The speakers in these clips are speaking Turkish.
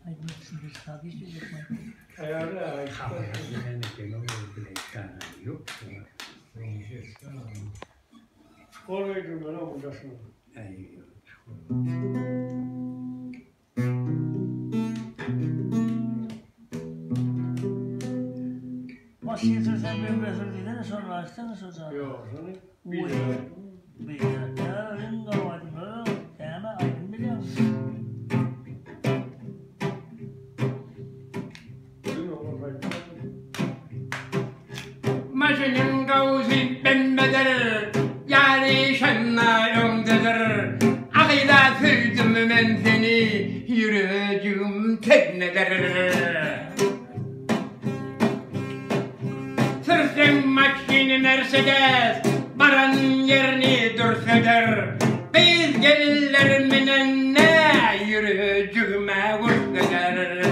Ay bunu düşündüğünüz tabi hiç yok mu? Ayarlı yok. Orayı durma lan buradasın. Nasıl yetirsen benim rezil ne sonra açsana sonra. Yok sana Uy. Bir dakika önüm kavadım öyle. Deme aydın biliyor musun? Maşının kavzi pembedir, yani şanla yondadır. Akıyla sürdüm ben seni, yüreğim teknedir. Sürsem makini Mercedes, baran yerini dursadır. Biz gelirler minenne, yüreğime vursadır.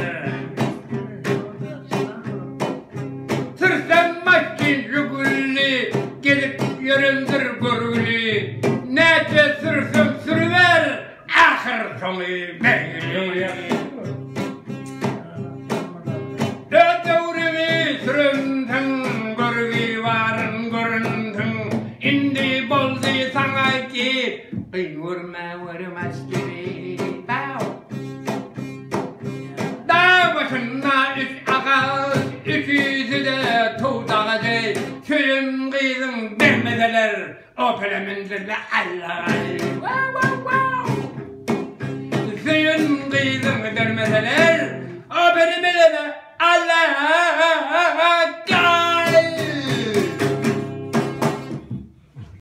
Sürsem makin jugulli, gelip yöründür guruli. Nece sürsem sürüver, ahır sonu meyli. Dödövrimi sürüntün, gurvi varın görüntün. İndi boldu sana ki, vurmaz gibi. Dağ başında üç ağaç, üç yüzü de tuğdağıcı. Köyüm kıydım vermedeler, o pelemendirle Allah'ı. Köyüm kıydım vermedeler, o pelemendirle Allah'ı.